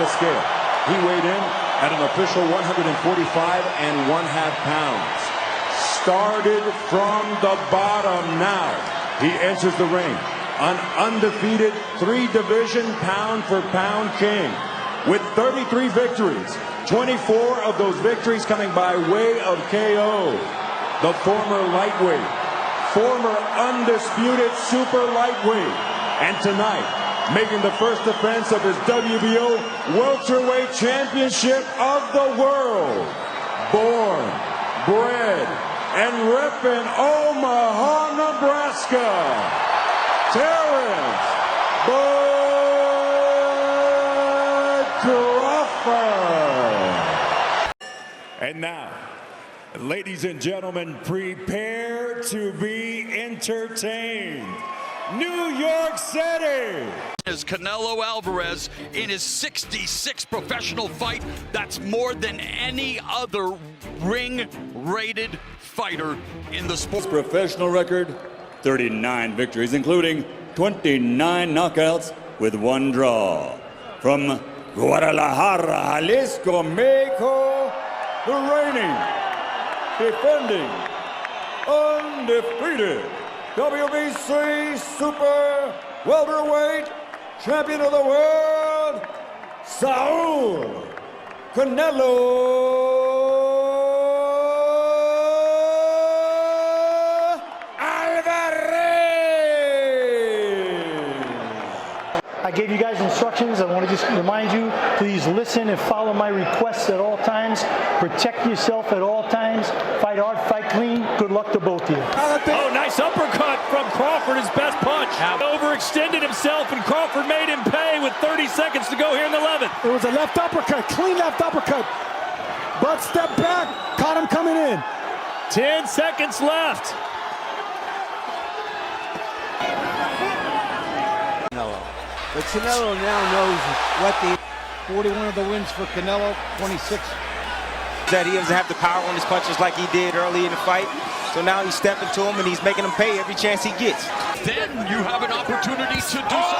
the scale. He weighed in at an official 145.5 pounds. Started from the bottom now. He enters the ring, an undefeated three-division pound-for-pound king with 33 victories, 24 of those victories coming by way of KO. The former lightweight, former undisputed super lightweight, and tonight, making the first defense of his WBO welterweight championship of the world. Born, bred, and repping Omaha, Nebraska, Terence Bud Crawford. And now, ladies and gentlemen, prepare to be entertained. New York City. Is Canelo Alvarez in his 66th professional fight. That's more than any other ring-rated fighter in the sport. His professional record, 39 victories, including 29 knockouts with 1 draw. From Guadalajara, Jalisco, Mexico, the reigning, defending, undefeated WBC Super Welterweight Champion of the World, Saul Canelo I gave you guys instructions. I want to just remind you, please listen and follow my requests at all times. Protect yourself at all times. Fight hard, fight clean. Good luck to both of you. Oh, nice uppercut from Crawford, his best punch. Overextended himself, and Crawford made him pay with 30 seconds to go here in the 11th. It was a left uppercut, clean left uppercut. Bud stepped back, caught him coming in. 10 seconds left. But Canelo now knows what the 41 of the wins for Canelo, 26. That he doesn't have the power on his punches like he did early in the fight. So now he's stepping to him and he's making him pay every chance he gets. Then you have an opportunity to do so.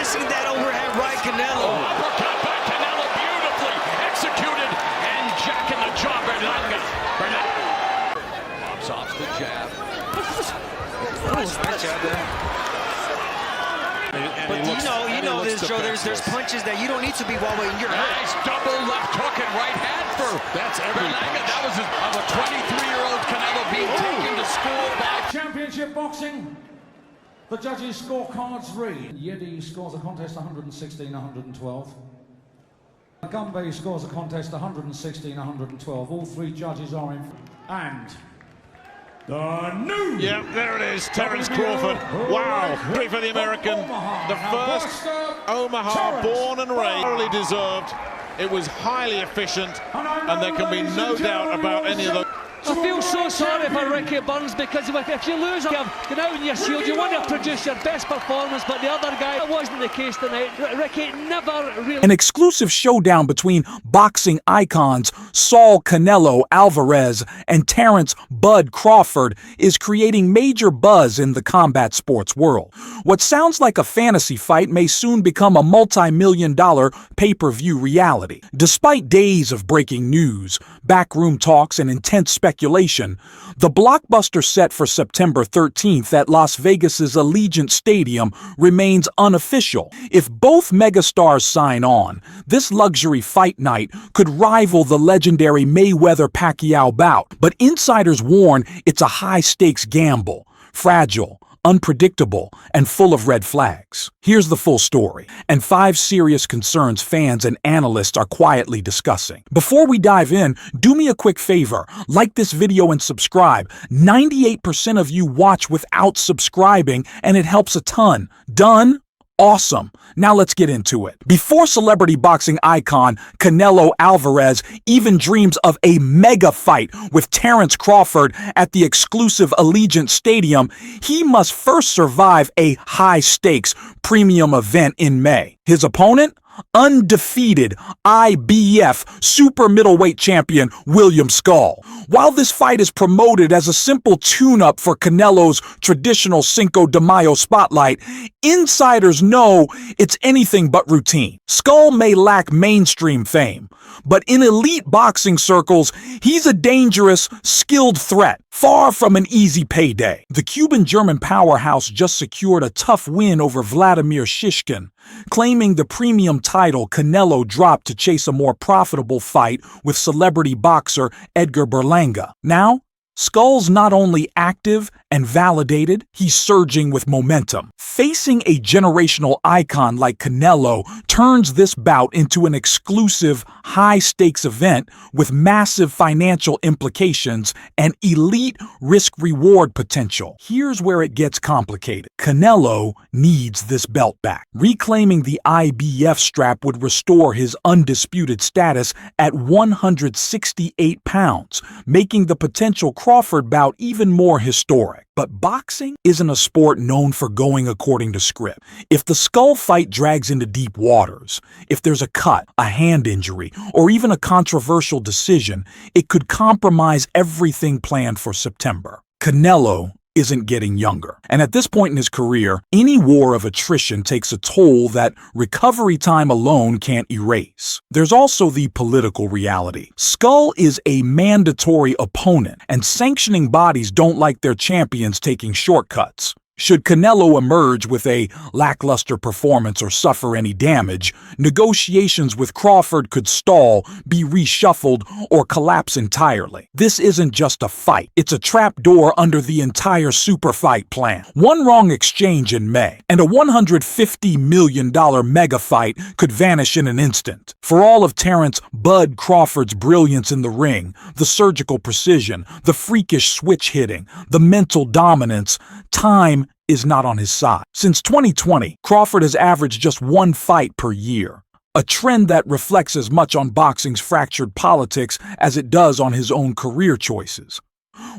Missing that overhand right, Canelo. Uppercut by Canelo, beautifully executed, and jacking the jaw, Berlanga. Pops off the jab. Nice jab there. But you know this, Joe, there's punches that you don't need to be while waiting. You're nice double left hook and right hand for Berlanga. That was of a 23-year-old Canelo being taken to school by Championship boxing. The judges' scorecards read: Yedi scores a contest 116-112. Gumbe scores a contest 116-112. All 3 judges are in. And the new. Yeah, there it is, Terence Crawford. Wow, victory for the American. The first Omaha born and raised. Thoroughly deserved. It was highly efficient, and there can be no doubt about any of those. I feel so sorry for Ricky Burns, because if you lose, you have get out in your shield. You want to produce your best performance, but the other guy, that wasn't the case tonight. Ricky never really. An exclusive showdown between boxing icons Saul Canelo Alvarez and Terence Bud Crawford is creating major buzz in the combat sports world. What sounds like a fantasy fight may soon become a multi-million-dollar pay-per-view reality. Despite days of breaking news, backroom talks, and intense speculation, the blockbuster set for September 13th at Las Vegas's Allegiant Stadium remains unofficial. If both megastars sign on, this luxury fight night could rival the legendary Mayweather-Pacquiao bout, but insiders warn it's a high-stakes gamble, fragile, unpredictable, and full of red flags. Here's the full story, and 5 serious concerns fans and analysts are quietly discussing. Before we dive in, do me a quick favor, like this video and subscribe. 98% of you watch without subscribing, and it helps a ton. Done? Awesome. Now let's get into it. Before celebrity boxing icon Canelo Alvarez even dreams of a mega fight with Terence Crawford at the exclusive Allegiant Stadium, he must first survive a high-stakes premium event in May. His opponent? undefeated IBF super middleweight champion William Skull. While this fight is promoted as a simple tune-up for Canelo's traditional Cinco de Mayo spotlight, insiders know it's anything but routine. Skull may lack mainstream fame, but in elite boxing circles, he's a dangerous, skilled threat, far from an easy payday. The Cuban-German powerhouse just secured a tough win over Vladimir Shishkin, claiming the premium title Canelo dropped to chase a more profitable fight with celebrity boxer Edgar Berlanga. Now, Skull's not only active and validated, he's surging with momentum. Facing a generational icon like Canelo turns this bout into an exclusive, high-stakes event with massive financial implications and elite risk-reward potential. Here's where it gets complicated. Canelo needs this belt back. Reclaiming the IBF strap would restore his undisputed status at 168 pounds, making the potential Crawford bout even more historic. But boxing isn't a sport known for going according to script. If the Skull fight drags into deep waters, if there's a cut, a hand injury, or even a controversial decision, it could compromise everything planned for September. Canelo isn't getting younger. And at this point in his career, any war of attrition takes a toll that recovery time alone can't erase. There's also the political reality. Skull is a mandatory opponent, and sanctioning bodies don't like their champions taking shortcuts. Should Canelo emerge with a lackluster performance or suffer any damage, negotiations with Crawford could stall, be reshuffled, or collapse entirely. This isn't just a fight. It's a trapdoor under the entire super fight plan. One wrong exchange in May, and a $150 million mega fight could vanish in an instant. For all of Terence "Bud" Crawford's brilliance in the ring, the surgical precision, the freakish switch hitting, the mental dominance, time is not on his side. Since 2020, Crawford has averaged just one fight per year, a trend that reflects as much on boxing's fractured politics as it does on his own career choices.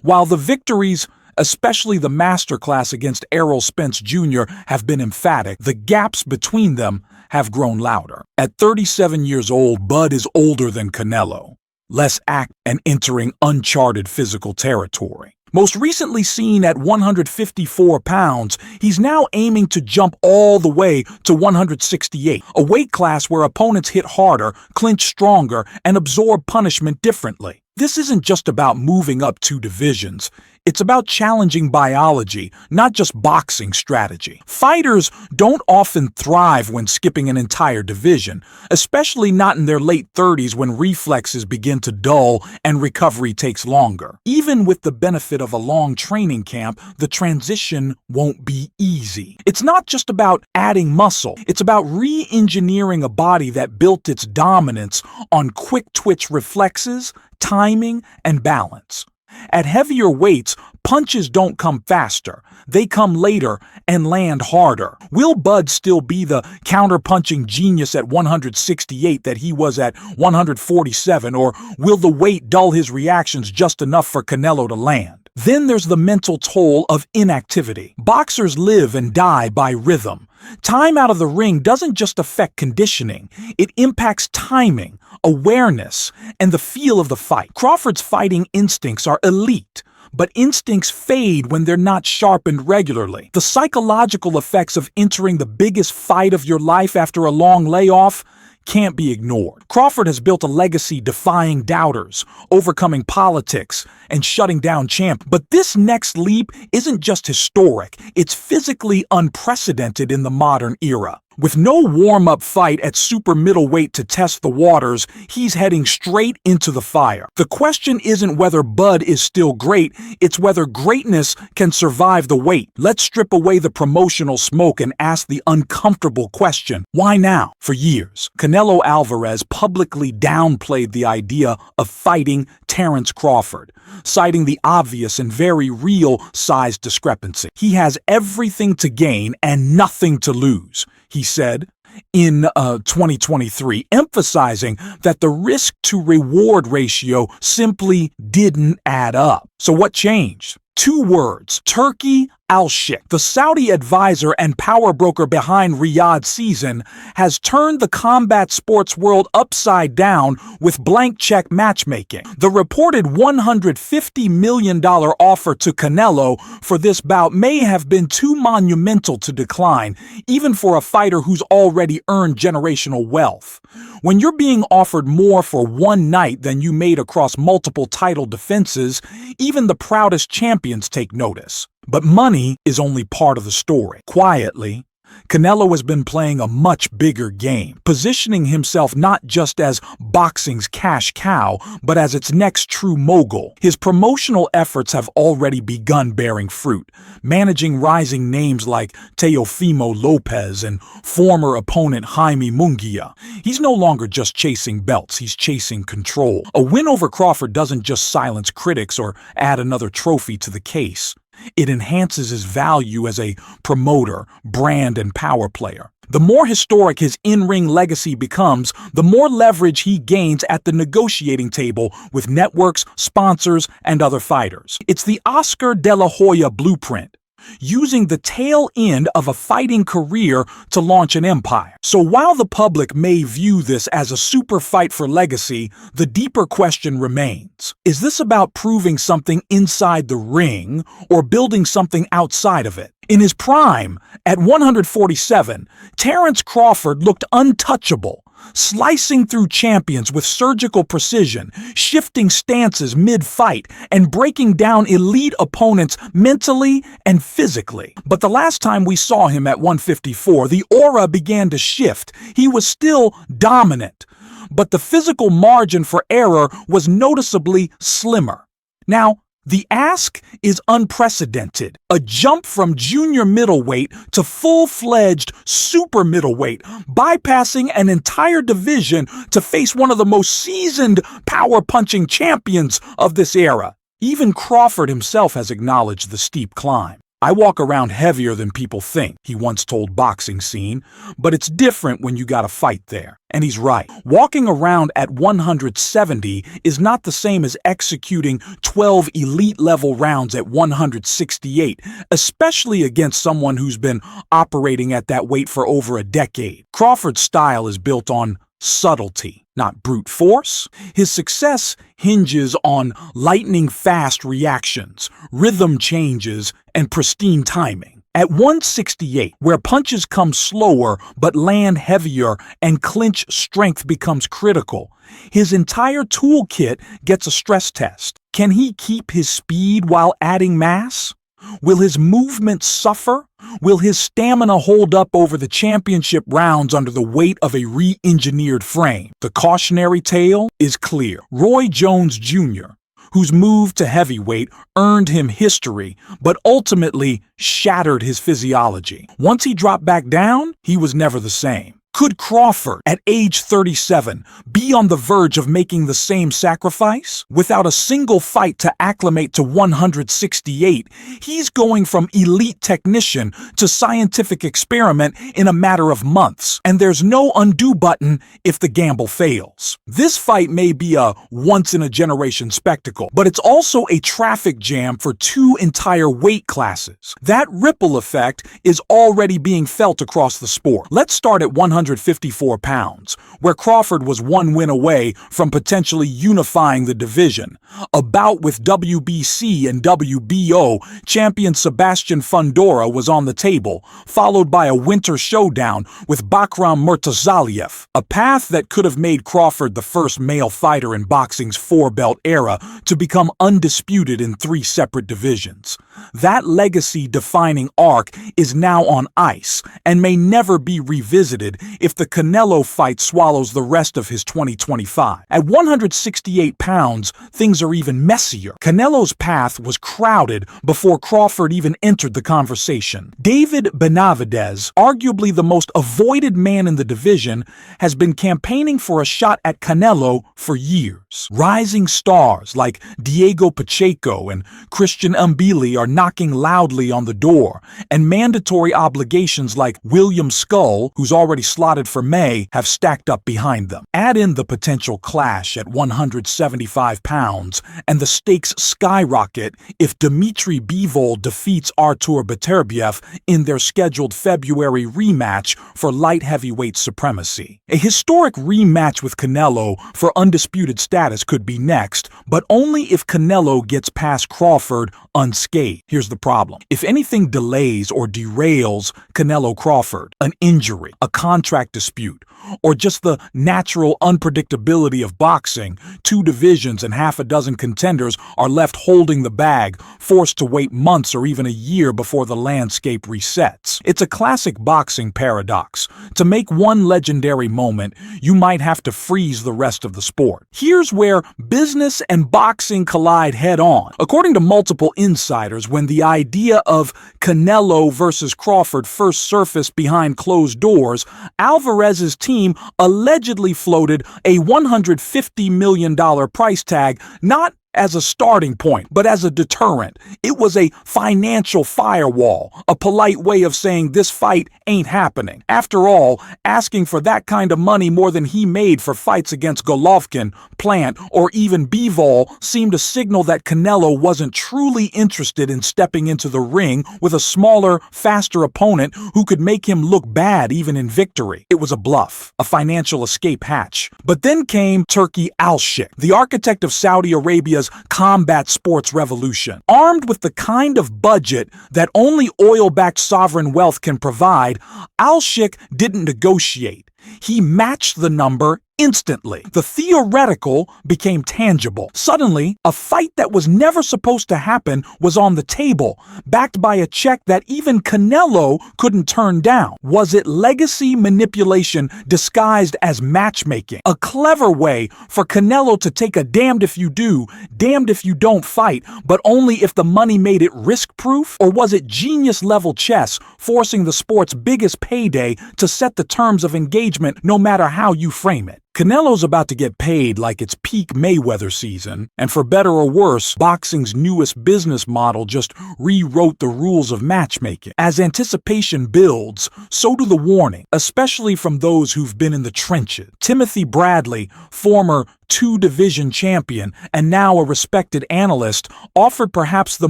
While the victories, especially the masterclass against Errol Spence Jr., have been emphatic, the gaps between them have grown louder. At 37 years old, Bud is older than Canelo, less active and entering uncharted physical territory. Most recently seen at 154 pounds, he's now aiming to jump all the way to 168, a weight class where opponents hit harder, clinch stronger, and absorb punishment differently. This isn't just about moving up 2 divisions. It's about challenging biology, not just boxing strategy. Fighters don't often thrive when skipping an entire division, especially not in their late 30s when reflexes begin to dull and recovery takes longer. Even with the benefit of a long training camp, the transition won't be easy. It's not just about adding muscle. It's about re-engineering a body that built its dominance on quick-twitch reflexes, timing, and balance. At heavier weights, punches don't come faster. They come later and land harder. Will Bud still be the counter-punching genius at 168 that he was at 147, or will the weight dull his reactions just enough for Canelo to land? Then there's the mental toll of inactivity. Boxers live and die by rhythm. Time out of the ring doesn't just affect conditioning, it impacts timing, awareness, and the feel of the fight. Crawford's fighting instincts are elite, but instincts fade when they're not sharpened regularly. The psychological effects of entering the biggest fight of your life after a long layoff can't be ignored. Crawford has built a legacy defying doubters, overcoming politics, and shutting down champs. But this next leap isn't just historic, it's physically unprecedented in the modern era. With no warm-up fight at super middleweight to test the waters, he's heading straight into the fire. The question isn't whether Bud is still great, it's whether greatness can survive the weight. Let's strip away the promotional smoke and ask the uncomfortable question: why now? For years, Canelo Alvarez publicly downplayed the idea of fighting Terence Crawford, citing the obvious and very real size discrepancy. He has everything to gain and nothing to lose, he said in 2023, emphasizing that the risk-to-reward ratio simply didn't add up. So what changed? 2 words: turkey Al-Sheikh, the Saudi advisor and power broker behind Riyadh Season, has turned the combat sports world upside down with blank check matchmaking. The reported $150 million offer to Canelo for this bout may have been too monumental to decline, even for a fighter who's already earned generational wealth. When you're being offered more for one night than you made across multiple title defenses, even the proudest champions take notice. But money is only part of the story. Quietly, Canelo has been playing a much bigger game, positioning himself not just as boxing's cash cow, but as its next true mogul. His promotional efforts have already begun bearing fruit, managing rising names like Teofimo Lopez and former opponent Jaime Munguia. He's no longer just chasing belts, he's chasing control. A win over Crawford doesn't just silence critics or add another trophy to the case. It enhances his value as a promoter, brand, and power player. The more historic his in-ring legacy becomes, the more leverage he gains at the negotiating table with networks, sponsors, and other fighters. It's the Oscar de la Hoya blueprint, using the tail end of a fighting career to launch an empire. So while the public may view this as a super fight for legacy, the deeper question remains. Is this about proving something inside the ring or building something outside of it? In his prime, at 147, Terence Crawford looked untouchable, slicing through champions with surgical precision, shifting stances mid-fight, and breaking down elite opponents mentally and physically. But the last time we saw him at 154, the aura began to shift. He was still dominant, but the physical margin for error was noticeably slimmer. Now, the ask is unprecedented. A jump from junior middleweight to full-fledged super middleweight, bypassing an entire division to face one of the most seasoned power-punching champions of this era. Even Crawford himself has acknowledged the steep climb. "I walk around heavier than people think," he once told Boxing Scene, "but it's different when you got a fight there." And he's right. Walking around at 170 is not the same as executing 12 elite-level rounds at 168, especially against someone who's been operating at that weight for over a decade. Crawford's style is built on subtlety, not brute force. His success hinges on lightning-fast reactions, rhythm changes, and pristine timing. At 168, where punches come slower but land heavier and clinch strength becomes critical, his entire toolkit gets a stress test. Can he keep his speed while adding mass? Will his movement suffer? Will his stamina hold up over the championship rounds under the weight of a re-engineered frame? The cautionary tale is clear. Roy Jones Jr., whose move to heavyweight earned him history, but ultimately shattered his physiology. Once he dropped back down, he was never the same. Could Crawford, at age 37, be on the verge of making the same sacrifice? Without a single fight to acclimate to 168, he's going from elite technician to scientific experiment in a matter of months, and there's no undo button if the gamble fails. This fight may be a once-in-a-generation spectacle, but it's also a traffic jam for two entire weight classes. That ripple effect is already being felt across the sport. Let's start at 154 pounds, where Crawford was one win away from potentially unifying the division. A bout with WBC and WBO champion Sebastian Fundora was on the table, followed by a winter showdown with Bakram Murtazaliev, a path that could have made Crawford the first male fighter in boxing's four-belt era to become undisputed in 3 separate divisions. That legacy-defining arc is now on ice and may never be revisited if the Canelo fight swallows the rest of his 2025. At 168 pounds, things are even messier. Canelo's path was crowded before Crawford even entered the conversation. David Benavidez, arguably the most avoided man in the division, has been campaigning for a shot at Canelo for years. Rising stars like Diego Pacheco and Christian Mbili are knocking loudly on the door, and mandatory obligations like William Skull, who's already slotted for May have stacked up behind them. Add in the potential clash at 175 pounds, and the stakes skyrocket if Dmitry Bivol defeats Artur Beterbiev in their scheduled February rematch for light heavyweight supremacy. A historic rematch with Canelo for undisputed status could be next, but only if Canelo gets past Crawford unscathed. Here's the problem. If anything delays or derails Canelo Crawford, an injury, a contract dispute, or just the natural unpredictability of boxing, 2 divisions and half a dozen contenders are left holding the bag, forced to wait months or even a year before the landscape resets. It's a classic boxing paradox. To make one legendary moment, you might have to freeze the rest of the sport. Here's where business and boxing collide head-on. According to multiple insiders, when the idea of Canelo versus Crawford first surfaced behind closed doors, Alvarez's team allegedly floated a $150 million price tag, not as a starting point, but as a deterrent. It was a financial firewall, a polite way of saying this fight ain't happening. After all, asking for that kind of money more than he made for fights against Golovkin, Plant, or even Bivol seemed to signal that Canelo wasn't truly interested in stepping into the ring with a smaller, faster opponent who could make him look bad even in victory. It was a bluff, a financial escape hatch. But then came Turki Al-Sheikh, the architect of Saudi Arabia's combat sports revolution. Armed with the kind of budget that only oil-backed sovereign wealth can provide, Al-Sheikh didn't negotiate. He matched the number instantly. The theoretical became tangible. Suddenly, a fight that was never supposed to happen was on the table, backed by a check that even Canelo couldn't turn down. Was it legacy manipulation disguised as matchmaking? A clever way for Canelo to take a damned if you do, damned if you don't fight, but only if the money made it risk-proof? Or was it genius-level chess, forcing the sport's biggest payday to set the terms of engagement no matter how you frame it? Canelo's about to get paid like it's peak Mayweather season, and for better or worse, boxing's newest business model just rewrote the rules of matchmaking. As anticipation builds, so do the warnings, especially from those who've been in the trenches. Timothy Bradley, former 2-division champion and now a respected analyst, offered perhaps the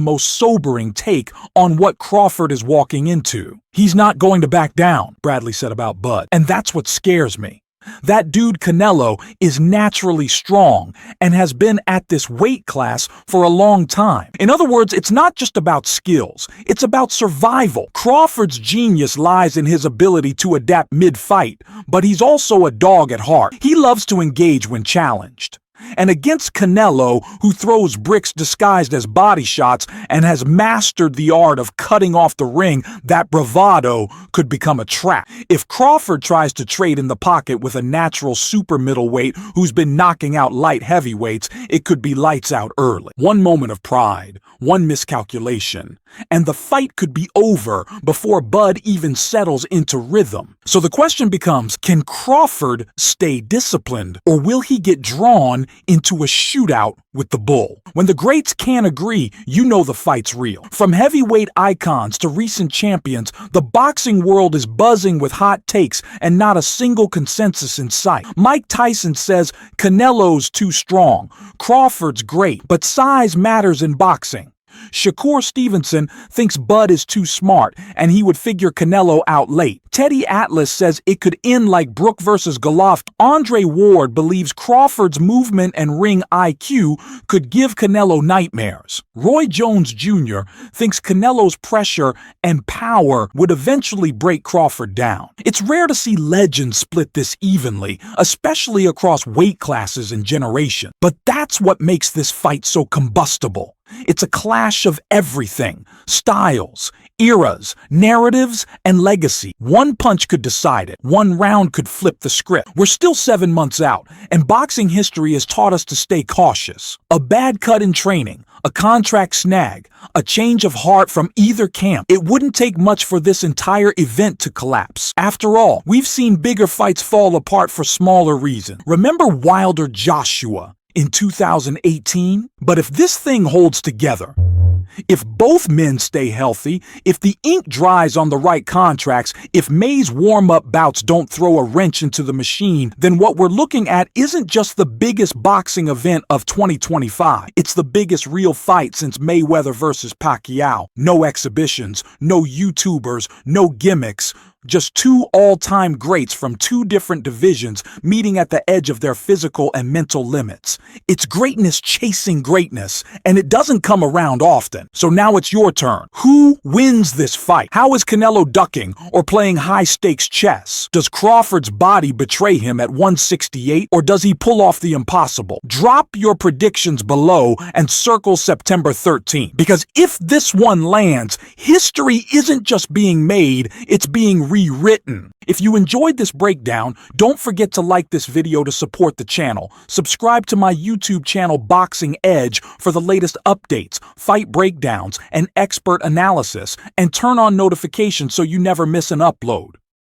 most sobering take on what Crawford is walking into. He's not going to back down, Bradley said about Bud, and that's what scares me. That dude Canelo is naturally strong and has been at this weight class for a long time. In other words, it's not just about skills, it's about survival. Crawford's genius lies in his ability to adapt mid-fight, but he's also a dog at heart. He loves to engage when challenged. And against Canelo, who throws bricks disguised as body shots and has mastered the art of cutting off the ring, that bravado could become a trap. If Crawford tries to trade in the pocket with a natural super middleweight who's been knocking out light heavyweights, it could be lights out early. One moment of pride, one miscalculation, and the fight could be over before Bud even settles into rhythm. So the question becomes, can Crawford stay disciplined, or will he get drawn into a shootout with the bull? When the greats can't agree, you know the fight's real. From heavyweight icons to recent champions, the boxing world is buzzing with hot takes and not a single consensus in sight. Mike Tyson says Canelo's too strong, Crawford's great, but size matters in boxing. Shakur Stevenson thinks Bud is too smart and he would figure Canelo out late. Teddy Atlas says it could end like Brook versus Golovkin. Andre Ward believes Crawford's movement and ring IQ could give Canelo nightmares. Roy Jones Jr. thinks Canelo's pressure and power would eventually break Crawford down. It's rare to see legends split this evenly, especially across weight classes and generations. But that's what makes this fight so combustible. It's a clash of everything: styles, eras, narratives, and legacy. One punch could decide it. One round could flip the script. We're still 7 months out, and boxing history has taught us to stay cautious. A bad cut in training, a contract snag, a change of heart from either camp. It wouldn't take much for this entire event to collapse. After all, we've seen bigger fights fall apart for smaller reasons. Remember Wilder Joshua in 2018? But if this thing holds together, If both men stay healthy, if the ink dries on the right contracts, if May's warm-up bouts don't throw a wrench into the machine, then what we're looking at isn't just the biggest boxing event of 2025. It's the biggest real fight since Mayweather versus Pacquiao. No exhibitions, no YouTubers, no gimmicks. Just two all-time greats from two different divisions meeting at the edge of their physical and mental limits. It's greatness chasing greatness, and it doesn't come around often. So now it's your turn. Who wins this fight? How is Canelo ducking or playing high-stakes chess? Does Crawford's body betray him at 168, or does he pull off the impossible? Drop your predictions below and circle September 13th, because if this one lands, history isn't just being made, it's being rewritten. If you enjoyed this breakdown, don't forget to like this video to support the channel. Subscribe to my YouTube channel Boxing Edge for the latest updates, fight breakdowns, and expert analysis, and turn on notifications so you never miss an upload.